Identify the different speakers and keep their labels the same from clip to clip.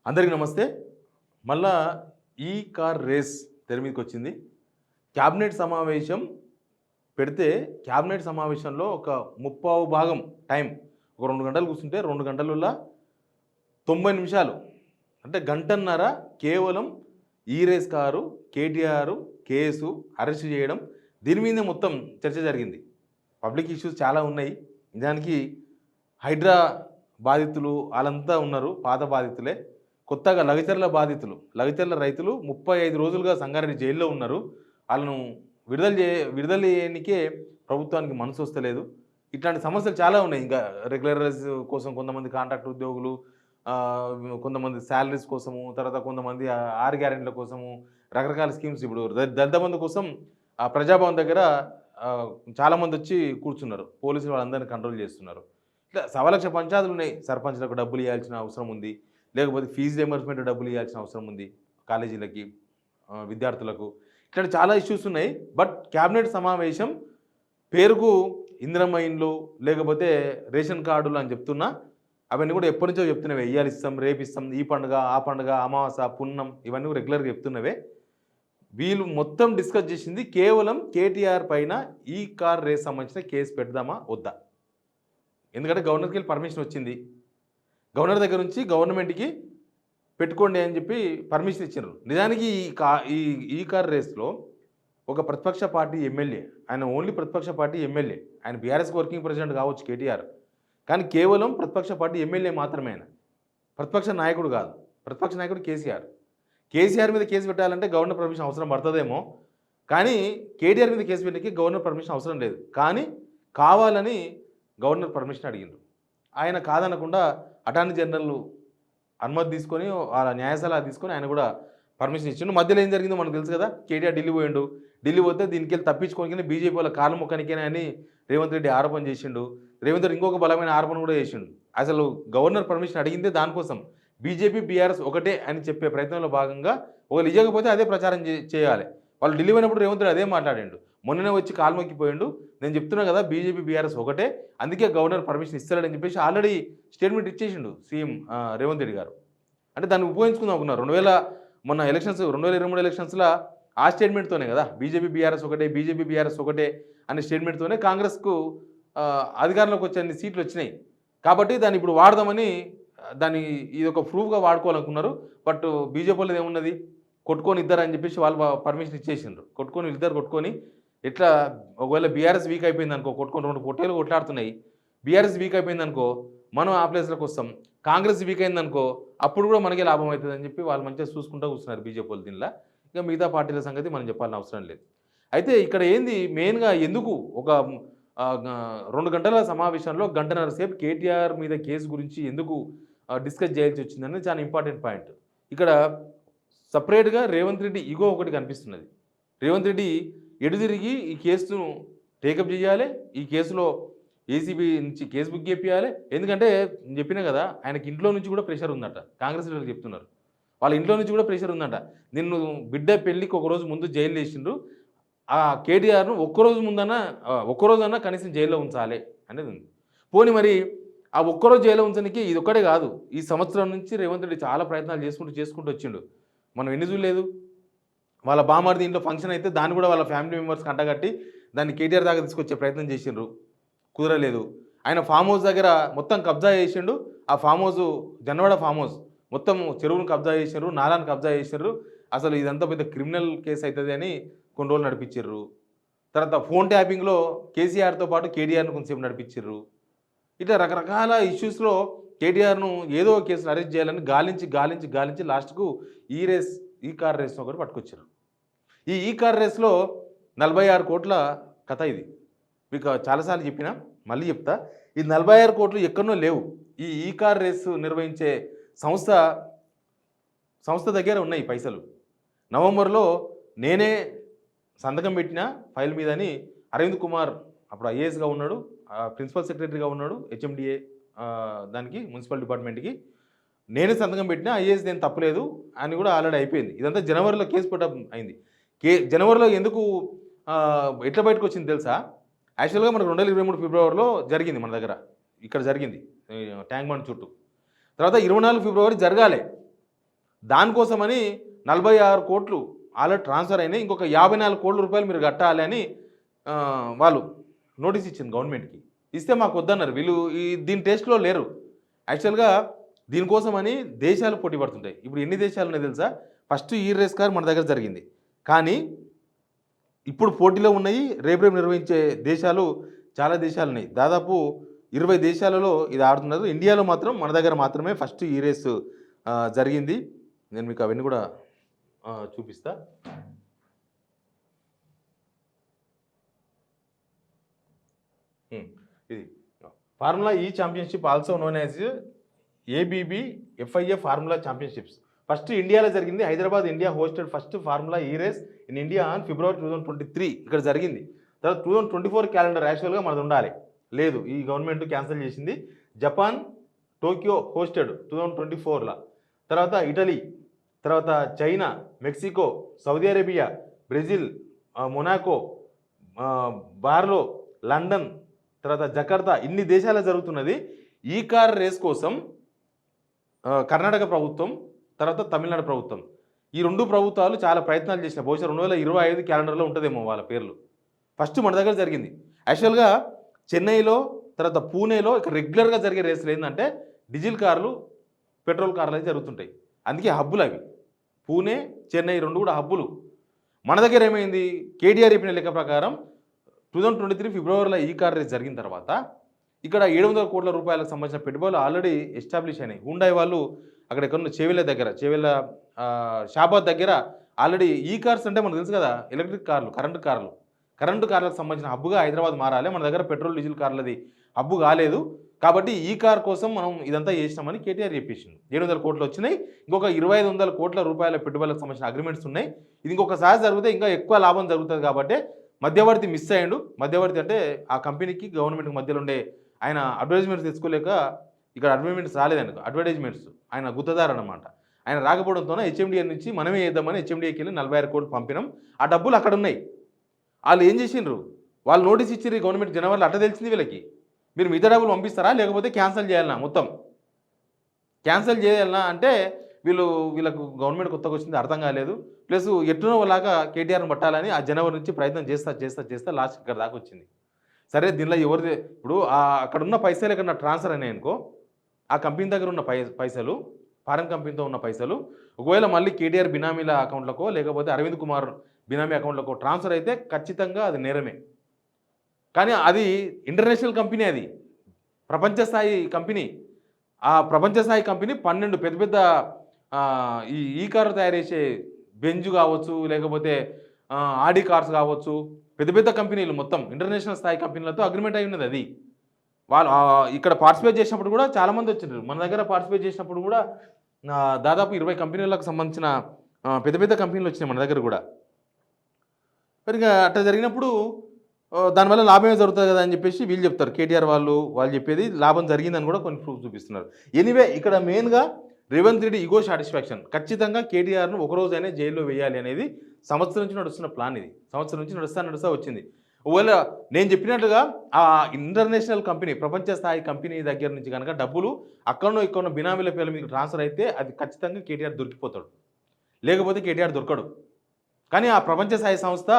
Speaker 1: అందరికీ నమస్తే. మళ్ళా ఈ కార్ రేస్ తెర మీదకొచ్చింది. క్యాబినెట్ సమావేశం పెడితే, క్యాబినెట్ సమావేశంలో ఒక ముప్పావు భాగం టైం ఒక 2 గంటలు కూర్చుంటే 2 గంటలల్లా 90 నిమిషాలు అంటే గంటన్నర కేవలం ఈ race car, KTR case, arrest చేయడం, దీని మీదే మొత్తం చర్చ జరిగింది. పబ్లిక్ ఇష్యూస్ చాలా ఉన్నాయి. నిజానికి హైడ్రా బాధితులు వాళ్ళంతా ఉన్నారు, పాత బాధితులే. కొత్తగా లగచర్ల బాధితులు, లగచర్ల రైతులు 35 రోజులుగా సంగారెడ్డి జైల్లో ఉన్నారు. వాళ్ళను విడుదల చేయడానికే ప్రభుత్వానికి మనసు వస్తలేదు. ఇట్లాంటి సమస్యలు చాలా ఉన్నాయి. ఇంకా రెగ్యులరైజ్ కోసం కొంతమంది కాంట్రాక్ట్ ఉద్యోగులు, కొంతమంది శాలరీస్ కోసము, తర్వాత కొంతమంది 6 గ్యారెంటీల కోసము, రకరకాల స్కీమ్స్. ఇప్పుడు దళిత బంధు కోసం ఆ ప్రజాభవన్ దగ్గర చాలామంది వచ్చి కూర్చున్నారు. పోలీసులు వాళ్ళందరినీ కంట్రోల్ చేస్తున్నారు. ఇట్లా 1,00,000 పంచాయతీలు ఉన్నాయి. సర్పంచ్లకు డబ్బులు ఇవ్వాల్సిన అవసరం ఉంది, లేకపోతే ఫీజు రియంబర్స్మెంట్ డబ్బులు ఇవ్వాల్సిన అవసరం ఉంది కాలేజీలకి, విద్యార్థులకు. ఇట్లాంటి చాలా ఇష్యూస్ ఉన్నాయి. బట్ క్యాబినెట్ సమావేశం పేరుకు ఇందిరమ్మ ఇండ్లు, లేకపోతే రేషన్ కార్డులు అని చెప్తున్నా, అవన్నీ కూడా ఎప్పటి నుంచో చెప్తున్నవే. ఇయ్యాలి ఇస్తాం, రేపు ఇస్తాం, ఈ పండుగ ఆ పండుగ, అమావాస పున్నం, ఇవన్నీ కూడా రెగ్యులర్గా చెప్తున్నవే. వీళ్ళు మొత్తం డిస్కస్ చేసింది కేవలం కేటీఆర్ పైన ఈ కార్ రేస్ సంబంధించిన కేసు పెడదామా వద్దా. ఎందుకంటే గవర్నర్కి వెళ్ళి పర్మిషన్ వచ్చింది. గవర్నర్ దగ్గర నుంచి గవర్నమెంట్కి పెట్టుకోండి అని చెప్పి పర్మిషన్ ఇచ్చారు. నిజానికి ఈ కార్ రేస్లో ఒక ప్రతిపక్ష పార్టీ ఎమ్మెల్యే, ఆయన ఓన్లీ ప్రతిపక్ష పార్టీ ఎమ్మెల్యే, ఆయన బీఆర్ఎస్ వర్కింగ్ ప్రెసిడెంట్ కావచ్చు కేటీఆర్, కానీ కేవలం ప్రతిపక్ష పార్టీ ఎమ్మెల్యే మాత్రమే. ఆయన ప్రతిపక్ష నాయకుడు కాదు. ప్రతిపక్ష నాయకుడు కేసీఆర్ మీద కేసు పెట్టాలంటే గవర్నర్ పర్మిషన్ అవసరం పడుతుందేమో, కానీ కేటీఆర్ మీద కేసు పెట్టడానికి గవర్నర్ పర్మిషన్ అవసరం లేదు. కానీ కావాలని గవర్నర్ పర్మిషన్ అడిగిండ్రు. ఆయన కాదనకుండా అటార్నీ జనరల్ అనుమతి తీసుకొని, వాళ్ళ న్యాయ సలహా తీసుకొని ఆయన కూడా పర్మిషన్ ఇచ్చిండు. మధ్యలో ఏం జరిగిందో మనకు తెలుసు కదా. కేటీఆర్ ఢిల్లీ పోయిండు. ఢిల్లీ పోతే దీనికి వెళ్ళి తప్పించుకోనికి బీజేపీ వాళ్ళ కాళ్ళ మొక్కనికేనా అని రేవంత్ రెడ్డి ఆరోపణ చేసిండు. రేవంత్ రెడ్డి ఇంకొక బలమైన ఆరోపణ కూడా చేసిండు. అసలు గవర్నర్ పర్మిషన్ అడిగిందే దానికోసం, బీజేపీ బీఆర్ఎస్ ఒకటే అని చెప్పే ప్రయత్నంలో భాగంగా ఒకరు ఇవ్వకపోతే అదే ప్రచారం చేయాలి. వాళ్ళు ఢిల్లీ పోయినప్పుడు రేవంత్ రెడ్డి అదే మాట్లాడిండు. మొన్ననే వచ్చి కాలు మొక్కిపోయిండు. నేను చెప్తున్నా కదా బీజేపీ బీఆర్ఎస్ ఒకటే, అందుకే గవర్నర్ పర్మిషన్ ఇస్తాడని చెప్పేసి ఆల్రెడీ స్టేట్మెంట్ ఇచ్చేసిండు సీఎం రేవంత్ రెడ్డి గారు. అంటే దాన్ని ఉపయోగించుకుందాం అనుకున్నారు. మొన్న ఎలక్షన్స్ 2023 ఎలక్షన్స్లో ఆ స్టేట్మెంట్తోనే కదా బీజేపీ బీఆర్ఎస్ ఒకటే అనే స్టేట్మెంట్తోనే కాంగ్రెస్కు అధికారంలోకి వచ్చే అన్ని సీట్లు వచ్చినాయి. కాబట్టి దాన్ని ఇప్పుడు వాడదామని ఇది ఒక ప్రూఫ్గా వాడుకోవాలనుకున్నారు. బట్ బీజేపీ వాళ్ళది ఏమున్నది, కొట్టుకొని ఇద్దరు అని చెప్పేసి వాళ్ళు పర్మిషన్ ఇచ్చేసిండ్రు. ఇద్దరు కొట్టుకొని ఎట్లా, ఒకవేళ బీఆర్ఎస్ వీక్ అయిపోయింది అనుకో, కొట్టుకొని 2 పొట్టేలు కొట్లాడుతున్నాయి. బీఆర్ఎస్ వీక్ అయిపోయింది అనుకో, మనం ఆ ప్లేస్లోకి వస్తాం. కాంగ్రెస్ వీక్ అయిందనుకో, అప్పుడు కూడా మనకే లాభం అవుతుంది అని చెప్పి వాళ్ళు మంచిగా చూసుకుంటూ కూర్చున్నారు బీజేపీ వాళ్ళు. దీనిలో ఇక మిగతా పార్టీల సంగతి మనం చెప్పాల్సిన అవసరం లేదు. అయితే ఇక్కడ ఏంది మెయిన్గా, ఎందుకు ఒక 2 గంటల సమావేశంలో గంటన్నర సేపు కేటీఆర్ మీద కేసు గురించి ఎందుకు డిస్కస్ చేయాల్సి వచ్చిందని చాలా ఇంపార్టెంట్ పాయింట్. ఇక్కడ సపరేట్గా రేవంత్ రెడ్డి ఈగో ఒకటి కనిపిస్తున్నది. రేవంత్ రెడ్డి ఎడుదిరిగి ఈ కేసును టేకప్ చేయాలి, ఈ కేసులో ఏసీబీ నుంచి కేసు బుక్ చేయాలి. ఎందుకంటే నేను చెప్పినా కదా, ఆయనకి ఇంట్లో నుంచి కూడా ప్రెషర్ ఉందట. కాంగ్రెస్ లీడర్లు చెప్తున్నారు, వాళ్ళ ఇంట్లో నుంచి కూడా ప్రెషర్ ఉందట. నిన్ను బిడ్డ పెళ్ళికి ఒకరోజు ముందు జైలు వేసిండ్రు, ఆ కేటీఆర్ను ఒక్కరోజన్నా కనీసం జైల్లో ఉంచాలి అనేది ఉంది. పోనీ మరి ఆ ఒక్కరోజు జైల్లో ఉంచడానికి ఇది ఒక్కడే కాదు, ఈ సంవత్సరం నుంచి రేవంత్ రెడ్డి చాలా ప్రయత్నాలు చేసుకుంటూ వచ్చిండు. మనం ఎన్ని చూడలేదు. వాళ్ళ బామార్ది ఇంట్లో ఫంక్షన్ అయితే దాన్ని కూడా వాళ్ళ ఫ్యామిలీ మెంబర్స్కి అంటగట్టి దాన్ని కేటీఆర్ దాకా తీసుకొచ్చే ప్రయత్నం చేసిండ్రు, కుదరలేదు. ఆయన ఫామ్ హౌస్ దగ్గర మొత్తం కబ్జా చేసిండు. ఆ farm house Janwada farm house మొత్తం చెరువును కబ్జా చేసిండ్రు, నాలాను కబ్జా చేసిండ్రు. అసలు ఇదంతా పెద్ద క్రిమినల్ కేసు అవుతుంది అని కొన్ని రోజులు నడిపించారు. తర్వాత ఫోన్ ట్యాపింగ్లో కేసీఆర్తో పాటు కేటీఆర్ను కొంచెంసేపు నడిపించారు. ఇట్లా రకరకాల ఇష్యూస్లో కేటీఆర్ను ఏదో కేసులు అరెస్ట్ చేయాలని గాలించి లాస్ట్కు ఈ కార్ రేస్ను ఒకటి పట్టుకొచ్చారు. ఈ కార్ రేస్లో 46 కోట్ల కథ. ఇది మీకు చాలాసార్లు చెప్పినా, మళ్ళీ చెప్తా. ఈ 46 కోట్లు ఎక్కడనో లేవు. ఈ కార్ రేసు నిర్వహించే సంస్థ దగ్గర ఉన్నాయి పైసలు. నవంబర్లో నేనే సంతకం పెట్టిన ఫైల్ మీద అని అరవింద్ కుమార్ అప్పుడు ఐఏఎస్గా ఉన్నాడు, ప్రిన్సిపల్ సెక్రటరీగా ఉన్నాడు హెచ్ఎండిఏ దానికి, మున్సిపల్ డిపార్ట్మెంట్కి. నేనే సంతకం పెట్టినా, ఐఏఎస్ నేను తప్పలేదు అని కూడా ఆల్రెడీ అయిపోయింది. ఇదంతా జనవరిలో కేసు పుట్టప్ అయింది. జనవరిలో ఎందుకు ఎట్లా బయటకు వచ్చింది తెలుసా? యాక్చువల్గా మనకు 2023 ఫిబ్రవరిలో జరిగింది మన దగ్గర, ఇక్కడ జరిగింది ట్యాంక్ బండ్ చుట్టూ. తర్వాత 24 ఫిబ్రవరి జరగాలి, దానికోసమని 46 కోట్లు ఆల్రెడీ ట్రాన్స్ఫర్ అయినాయి, ఇంకొక 54 కోట్ల రూపాయలు మీరు కట్టాలి అని వాళ్ళు నోటీస్ ఇచ్చింది గవర్నమెంట్కి. ఇస్తే మాకు వద్దన్నారు వీళ్ళు. దీని టేస్ట్లో లేరు. యాక్చువల్గా దీనికోసమని దేశాలు పోటీ పడుతుంటాయి. ఇప్పుడు ఎన్ని దేశాలు ఉన్నాయి తెలుసా? ఫస్ట్ ఈ రేస్ కార్ మన దగ్గర జరిగింది, కానీ ఇప్పుడు పోటీలో ఉన్నాయి రేపు నిర్వహించే దేశాలు చాలా దేశాలు ఉన్నాయి. దాదాపు 20 దేశాలలో ఇది ఆడుతున్నారు. ఇండియాలో మాత్రం మన దగ్గర మాత్రమే ఫస్ట్ ఈ రేస్ జరిగింది. నేను మీకు అవన్నీ కూడా చూపిస్తా. ఇది formula E championship also known as ABB FIA formula championships. First ఇండియాలో జరిగింది. Hyderabad India hosted first formula E race in India on February 2023 ఇక్కడ జరిగింది. తర్వాత 2024 క్యాలెండర్ యాక్చువల్గా మనది ఉండాలి, లేదు, ఈ గవర్నమెంట్ క్యాన్సిల్ చేసింది. జపాన్ టోక్యో హోస్టెడ్ 2024లా. తర్వాత ఇటలీ, తర్వాత China, Mexico, Saudi Arabia, Brazil, Monaco, బార్లో, లండన్, తర్వాత జకర్తా, ఇన్ని దేశాల్లో జరుగుతున్నది. ఈ కార్ రేస్ కోసం కర్ణాటక ప్రభుత్వం, తర్వాత తమిళనాడు ప్రభుత్వం, ఈ 2 ప్రభుత్వాలు చాలా ప్రయత్నాలు చేసినాయి. బహుశా 2025 క్యాలెండర్లో ఉంటుందేమో వాళ్ళ పేర్లు. ఫస్ట్ మన దగ్గర జరిగింది. యాక్చువల్గా చెన్నైలో, తర్వాత పూణేలో ఇక రెగ్యులర్గా జరిగే రేసులు ఏంటంటే డీజిల్ కార్లు, పెట్రోల్ కార్లు అయితే జరుగుతుంటాయి. అందుకే హబ్బులు అవి. పూణే, చెన్నై 2 కూడా హబ్బులు. మన దగ్గర ఏమైంది? కేటీఆర్ చెప్పిన లెక్క ప్రకారం 2023 ఫిబ్రవరిలో ఈ కార్ రేస్ జరిగిన తర్వాత ఇక్కడ 700 కోట్ల రూపాయలకు సంబంధించిన పెట్టుబడులు ఆల్రెడీ ఎస్టాబ్లిష్ అయినాయి. హుండాయ్ వాళ్ళు అక్కడ ఎక్కడ చేవెళ్ళ దగ్గర, షాబాద్ దగ్గర ఆల్రెడీ ఈ కార్స్ అంటే మనకు తెలుసు కదా, ఎలక్ట్రిక్ కార్లు, కరెంటు కార్లకు సంబంధించిన హబ్బుగా హైదరాబాద్ మారాలి. మన దగ్గర పెట్రోల్ డీజిల్ కార్లది హబ్బు కాలేదు. కాబట్టి ఈ కార్ కోసం మనం ఇదంతా చేసినామని కేటీఆర్ చెప్పేసింది. 700 కోట్లు వచ్చినాయి, ఇంకొక 2500 కోట్ల రూపాయల పెట్టుబడులకు సంబంధించిన అగ్రిమెంట్స్ ఉన్నాయి. ఇది ఇంకొకసారి జరిగితే ఇంకా ఎక్కువ లాభం జరుగుతుంది. కాబట్టి మధ్యవర్తి మిస్ అయ్యిండు. మధ్యవర్తి అంటే ఆ కంపెనీకి గవర్నమెంట్కి మధ్యలో ఉండే ఆయన అడ్వర్టైజ్మెంట్స్ తెచ్చుకోలేక ఇక్కడ అడ్వర్టైజ్మెంట్స్ ఆయన గుత్తదారు అనమాట. ఆయన రాకపోవడంతో HMDA నుంచి మనమే వేద్దామని HMDAకి వెళ్ళి 46 కోట్లు పంపినాం. ఆ డబ్బులు అక్కడ ఉన్నాయి. వాళ్ళు ఏం చేసిండ్రు? వాళ్ళు నోటీస్ ఇచ్చిర్రు గవర్నమెంట్ జనవరిలో. అట్లా తెలిసింది వీళ్ళకి. మీరు మిగతా డబ్బులు పంపిస్తారా లేకపోతే క్యాన్సిల్ చేయాలన్నా, మొత్తం క్యాన్సిల్ చేయాలన్నా అంటే వీళ్ళకు గవర్నమెంట్ కొత్తగా వచ్చింది అర్థం కాలేదు. ప్లస్ ఎట్టునో లాగా కేటీఆర్ని పట్టాలని ఆ జనవరి నుంచి ప్రయత్నం చేస్తా లాస్ట్ ఇక్కడ దాకా వచ్చింది. సరే, దీనిలో ఎవరిది ఇప్పుడు అక్కడ ఉన్న పైసలు ఎక్కడ ట్రాన్స్ఫర్ అయినాయి అనుకో, ఆ కంపెనీ దగ్గర ఉన్న పైసలు, ఫారెన్ కంపెనీతో ఉన్న పైసలు ఒకవేళ మళ్ళీ కేటీఆర్ బినామీల అకౌంట్లకో లేకపోతే అరవింద్ కుమార్ బినామీ అకౌంట్లకో ట్రాన్స్ఫర్ అయితే ఖచ్చితంగా అది నేరమే. కానీ అది ఇంటర్నేషనల్ కంపెనీ, అది ప్రపంచ స్థాయి కంపెనీ. ఆ ప్రపంచ స్థాయి కంపెనీ 12 పెద్ద పెద్ద ఈ కారు తయారు చేసే బెంజ్ కావచ్చు, లేకపోతే ఆడి కార్స్ కావచ్చు, పెద్ద పెద్ద కంపెనీలు మొత్తం ఇంటర్నేషనల్ స్థాయి కంపెనీలతో అగ్రిమెంట్ అయి ఉన్నది. అది వాళ్ళు ఇక్కడ పార్టిసిపేట్ చేసినప్పుడు కూడా చాలామంది వచ్చినారు. మన దగ్గర పార్టిసిపేట్ చేసినప్పుడు కూడా దాదాపు 20 కంపెనీలకు సంబంధించిన పెద్ద పెద్ద కంపెనీలు వచ్చినాయి మన దగ్గర కూడా. మరి అట్లా జరిగినప్పుడు దానివల్ల లాభమే జరుగుతుంది కదా అని చెప్పేసి వీళ్ళు చెప్తారు. కేటీఆర్ వాళ్ళు చెప్పేది లాభం జరిగిందని కూడా కొన్ని ప్రూఫ్ చూపిస్తున్నారు. ఎనీవే, ఇక్కడ మెయిన్గా రేవంత్ రెడ్డి ఈగో సాటిస్ఫాక్షన్. ఖచ్చితంగా కేటీఆర్ను ఒకరోజైనా జైల్లో వేయాలి అనేది సంవత్సరం నుంచి నడుస్తున్న ప్లాన్. ఇది సంవత్సరం నుంచి నడుస్తా వచ్చింది. ఒకవేళ నేను చెప్పినట్టుగా ఆ ఇంటర్నేషనల్ కంపెనీ, ప్రపంచ స్థాయి కంపెనీ దగ్గర నుంచి కనుక డబ్బులు అక్కడనో ఇక్కడనో బినామీల పేర్ల మీకు ట్రాన్స్ఫర్ అయితే అది ఖచ్చితంగా కేటీఆర్ దొరికిపోతాడు, లేకపోతే కేటీఆర్ దొరకడు. కానీ ఆ ప్రపంచ స్థాయి సంస్థ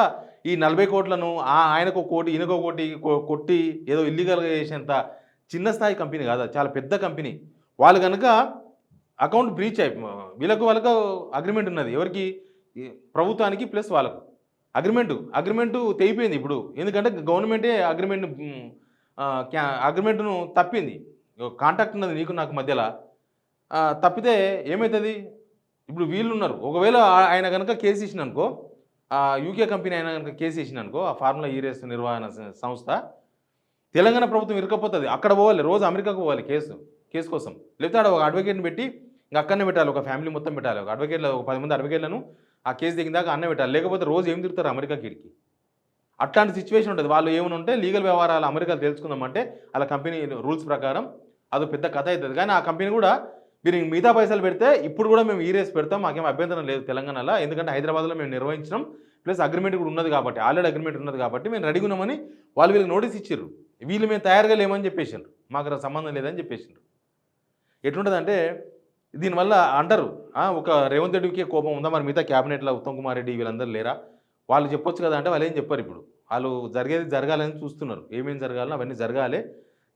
Speaker 1: ఈ 40 కోట్లను ఆయనకు 1 కోటి ఈయనకు 1 కోటి కొట్టి ఏదో ఇల్లీగల్గా చేసేంత చిన్న స్థాయి కంపెనీ కాదు, చాలా పెద్ద కంపెనీ. వాళ్ళు కనుక అకౌంట్ బ్రీచ్ వీళ్ళకు అగ్రిమెంట్ ఉన్నది. ఎవరికి? ప్రభుత్వానికి ప్లస్ వాళ్ళకు అగ్రిమెంటు తెగిపోయింది ఇప్పుడు. ఎందుకంటే గవర్నమెంటే అగ్రిమెంట్ను తప్పింది. కాంటాక్ట్ ఉన్నది నీకు నాకు మధ్యలో. తప్పితే ఏమవుతుంది? ఇప్పుడు వీళ్ళు ఉన్నారు. ఒకవేళ ఆయన కనుక కేసు ఇచ్చిన అనుకో, యూకే కంపెనీ ఆయన కనుక కేసు ఇచ్చిన అనుకో, ఆ ఫార్ములా ఈ రేస్ నిర్వహణ సంస్థ, తెలంగాణ ప్రభుత్వం ఇరుకపోతుంది. అక్కడ పోవాలి, రోజు అమెరికాకు పోవాలి కేసు కోసం. లేకపోతే ఆడ ఒక అడ్వకేట్ని పెట్టి ఇంకా అక్కడనే పెట్టాలి, ఒక ఫ్యామిలీ మొత్తం పెట్టాలి. ఒక 10 మంది అడ్వకేట్లను ఆ కేసు దిగిన దాకా అన్నే పెట్టాలి. లేకపోతే రోజు ఏం తిరుగుతారు అమెరికాకి. అట్లాంటి సిచ్యువేషన్ ఉంటుంది. వాళ్ళు ఏమైనా ఉంటే లీగల్ వ్యవహారాలు అమెరికాలో తెలుసుకుందామంటే అలా కంపెనీ రూల్స్ ప్రకారం అదో పెద్ద కథ అవుతుంది. కానీ ఆ కంపెనీ కూడా మీరు మిగతా పైసలు పెడితే ఇప్పుడు కూడా మేము ఈ రేస్ పెడతాం, మాకేం అభ్యంతరం లేదు తెలంగాణలో, ఎందుకంటే హైదరాబాద్లో మేము నిర్వహించడం ప్లస్ అగ్రిమెంట్ కూడా ఉన్నది కాబట్టి, ఆల్రెడీ అగ్రిమెంట్ ఉన్నది కాబట్టి మేము రెడీగా ఉన్నామని వీళ్ళకి నోటీస్ ఇచ్చారు. వీళ్ళు మేము తయారుగా లేమని చెప్పేసారు, మాకు సంబంధం లేదని చెప్పేసారు. ఎట్లుంటుందంటే దీనివల్ల అంటారు ఒక రేవంత్ రెడ్డికి కోపం ఉందా మరి మిగతా క్యాబినెట్లో ఉత్తమ్ కుమార్ రెడ్డి వీళ్ళందరూ లేరా, వాళ్ళు చెప్పొచ్చు కదా అంటే వాళ్ళు ఏం చెప్పారు. ఇప్పుడు వాళ్ళు జరిగేది జరగాలని చూస్తున్నారు. ఏమేమి జరగాలో అవన్నీ జరగాలి.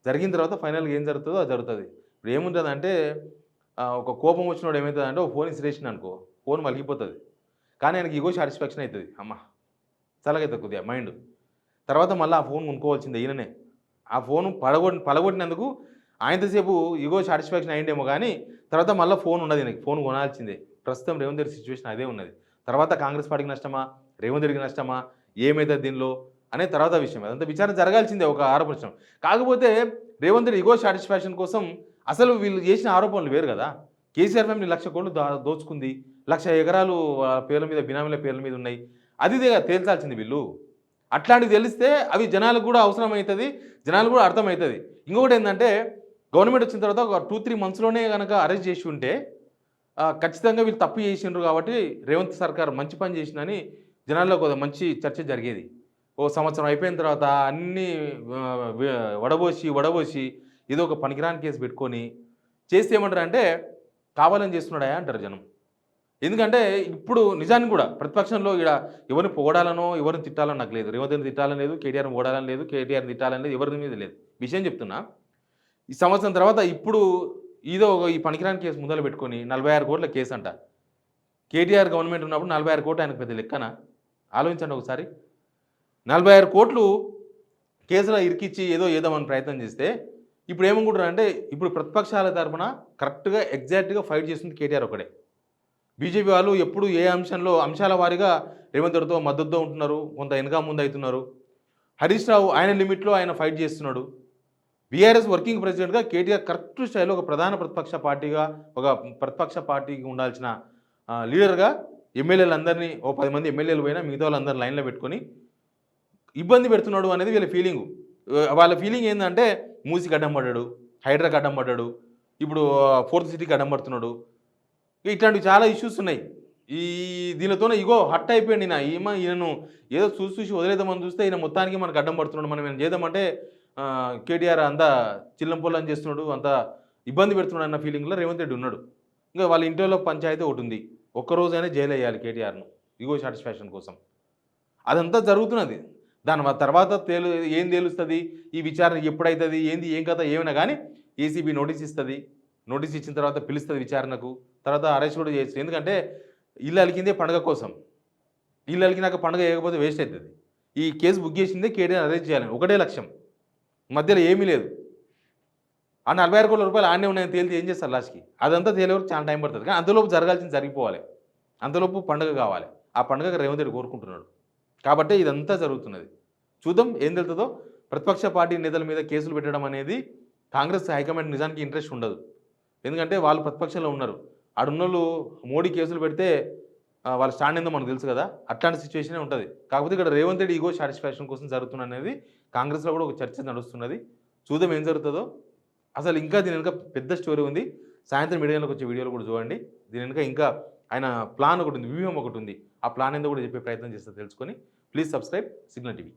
Speaker 1: జరిగిన తర్వాత ఫైనల్గా ఏం జరుగుతుందో అది జరుగుతుంది. ఇప్పుడు ఏముంటుందంటే ఒక కోపం వచ్చినోడు ఏమవుతుందంటే ఒక ఫోన్ ఇసిరేసిన అనుకో, ఫోన్ మలిగిపోతుంది. కానీ ఆయనకి ఇగో సాటిస్ఫాక్షన్ అవుతుంది. అమ్మ చల్లగవుతుంది కొద్దిగా మైండ్. తర్వాత మళ్ళీ ఆ ఫోన్ కొనుక్కోవాల్సిందే ఈయననే. ఆ ఫోను పలగొట్టినందుకు ఆయనతోసేపు ఇగో సాటిస్ఫాక్షన్ అయ్యిండేమో కానీ తర్వాత మళ్ళీ ఫోన్ ఉండదు ఈయనకి. ఫోన్ కొనాల్సిందే. ప్రస్తుతం రేవంత్ రెడ్డి సిచ్యువేషన్ అదే ఉన్నది. తర్వాత కాంగ్రెస్ పార్టీకి నష్టమా, రేవంత్ రెడ్డికి నష్టమా, ఏమవుతుంది దీనిలో అనేది తర్వాత విషయం. అదంతా విచారణ జరగాల్సిందే ఒక ఆరోపణ. కాకపోతే రేవంత్ రెడ్డి ఇగో సాటిస్ఫాక్షన్ కోసం అసలు వీళ్ళు చేసిన ఆరోపణలు వేరు కదా. కేసీఆర్ ఫ్యామిలీ 1,00,000 కోట్లు దోచుకుంది, 1,00,000 ఎకరాలు పేర్ల మీద బినామీల పేర్ల మీద ఉన్నాయి. అదిదే తేల్చాల్సింది వీళ్ళు. అట్లాంటివి తెలిస్తే అవి జనాలకు కూడా అవసరమవుతుంది, జనాలకు కూడా అర్థమవుతుంది. ఇంకొకటి ఏంటంటే గవర్నమెంట్ వచ్చిన తర్వాత ఒక 2-3 మంత్స్లోనే కనుక అరెస్ట్ చేసి ఉంటే ఖచ్చితంగా వీళ్ళు తప్పు చేసిండ్రు కాబట్టి రేవంత్ సర్కార్ మంచి పని చేసిందని జనాల్లో ఒక మంచి చర్చ జరిగేది. ఓ సంవత్సరం అయిపోయిన తర్వాత అన్నీ వడబోసి ఏదో ఒక పనికిరాని కేసు పెట్టుకొని చేస్తే ఏమంటారు అంటే కావాలని చేస్తున్నాడా అంటారు జనం. ఎందుకంటే ఇప్పుడు నిజానికి కూడా ప్రతిపక్షంలో ఇక్కడ ఎవరిని పొగడాలనో ఎవరిని తిట్టాలని నాకు లేదు. రేవంత్ని తిట్టాలని లేదు, కేటీఆర్ని పొగడాలని లేదు, కేటీఆర్ని తిట్టాలని లేదు, ఎవరి మీద లేదు. విషయం చెప్తున్నా. ఈ సంవత్సరం తర్వాత ఇప్పుడు ఏదో ఈ పనికిరాని కేసు ముందర పెట్టుకొని 46 కోట్ల కేసు అంట. కేటీఆర్ గవర్నమెంట్ ఉన్నప్పుడు 46 కోట్లు ఆయనకు పెద్ద లెక్కన ఆలోచించండి ఒకసారి. 46 కోట్లు కేసులో ఇరికిచ్చి ఏదో ఏదామని ప్రయత్నం చేస్తే ఇప్పుడు ఏమనుకుంటారంటే ఇప్పుడు ప్రతిపక్షాల తరఫున కరెక్ట్గా ఎగ్జాక్ట్గా ఫైట్ చేస్తుంది కేటీఆర్ ఒకడే. బీజేపీ వాళ్ళు ఎప్పుడు ఏ అంశాల వారీగా రేవంత్ రెడ్డితో మద్దతుతో ఉంటున్నారు, కొంత వెనక ముందు అవుతున్నారు. హరీష్ రావు ఆయన లిమిట్లో ఆయన ఫైట్ చేస్తున్నాడు. బీఆర్ఎస్ వర్కింగ్ ప్రెసిడెంట్గా కేటీఆర్ కరెక్ట్ స్టైల్లో ఒక ప్రధాన ప్రతిపక్ష పార్టీగా, ఒక ప్రతిపక్ష పార్టీకి ఉండాల్సిన లీడర్గా ఎమ్మెల్యేలందరినీ ఓ 10 మంది ఎమ్మెల్యేలు పోయినా మిగతా వాళ్ళందరూ లైన్లో పెట్టుకొని ఇబ్బంది పెడుతున్నాడు అనేది వీళ్ళ ఫీలింగు. వాళ్ళ ఫీలింగ్ ఏంటంటే మూసికి అడ్డం పడ్డాడు, హైడ్రాకి అడ్డం పడ్డాడు, ఇప్పుడు 4th సిటీకి అడ్డం పడుతున్నాడు. ఇట్లాంటివి చాలా ఇష్యూస్ ఉన్నాయి. ఈ దీనితోనే ఇగో హట్ అయిపోయింది. ఈయనను ఏదో చూసి వదిలేద్దామని చూస్తే ఈయన మొత్తానికి మనకు అడ్డం పడుతున్నాడు. మనం ఏమైనా చేద్దామంటే కేటీఆర్ అంతా చిల్లంపొల్లని చేస్తున్నాడు, అంత ఇబ్బంది పెడుతున్నాడు అన్న ఫీలింగ్లో రేవంత్ రెడ్డి ఉన్నాడు. ఇంకా వాళ్ళ ఇంట్లో పంచాయతీ ఒకటి ఉంది, ఒక్కరోజైనా జైలు వేయాలి కేటీఆర్ను ఇగో సాటిస్ఫాక్షన్ కోసం. అదంతా జరుగుతున్నది. దాని తర్వాత ఏం తేలుస్తుంది, ఈ విచారణ ఎప్పుడవుతుంది, ఏం కథ ఏమైనా కానీ ఏసీబీ నోటీస్ ఇస్తుంది. నోటీస్ ఇచ్చిన తర్వాత పిలుస్తుంది విచారణకు, తర్వాత అరెస్ట్ కూడా చేస్తుంది. ఎందుకంటే ఇల్లు అలికిందే పండుగ కోసం. ఇల్లు అలికినాక పండుగ వేయకపోతే వేస్ట్ అవుతుంది. ఈ కేసు బుక్ చేసిందే కేటీఆర్ అరెస్ట్ చేయాలని ఒకటే లక్ష్యం. మధ్యలో ఏమీ లేదు. ఆ 46 కోట్ల రూపాయలు ఆడనే ఉన్నాయని తేలితే ఏం చేస్తారు లాస్ట్కి? అదంతా తేలేవరకు చాలా టైం పడుతుంది. కానీ అంతలోపు జరగాల్సింది జరిగిపోవాలి, అంతలోపు పండుగ కావాలి. ఆ పండుగ రేవంత్ రెడ్డి కోరుకుంటున్నాడు కాబట్టి ఇదంతా జరుగుతున్నది. చూద్దాం ఏం తెలుతుందో. ప్రతిపక్ష పార్టీ నేతల మీద కేసులు పెట్టడం అనేది కాంగ్రెస్ హైకమాండ్ నిజానికి ఇంట్రెస్ట్ ఉండదు. ఎందుకంటే వాళ్ళు ప్రతిపక్షంలో ఉన్నారు. ఆడున్నోళ్ళు మోడీ కేసులు పెడితే వాళ్ళ స్టాండ్ ఏందో మనకు తెలుసు కదా. అట్లాంటి సిచ్యువేషనే ఉంటుంది. కాకపోతే ఇక్కడ రేవంత్ రెడ్డి ఈగో సాటిస్ఫాక్షన్ కోసం జరుగుతున్న అనేది కాంగ్రెస్లో కూడా ఒక చర్చ నడుస్తున్నది. చూద్దాం ఏం జరుగుతుందో. అసలు ఇంకా దీని వెనుక పెద్ద స్టోరీ ఉంది. సాయంత్రం మీడియాలోకి వచ్చే వీడియోలు కూడా చూడండి. దీని వెనుక ఇంకా ఆయన ప్లాన్ ఒకటి ఉంది, వ్యూహం ఒకటి ఉంది. ఆ ప్లాన్ ఏందో కూడా చెప్పే ప్రయత్నం చేస్తే తెలుసుకొని ప్లీజ్ సబ్స్క్రైబ్ సిగ్నల్ టీవీ.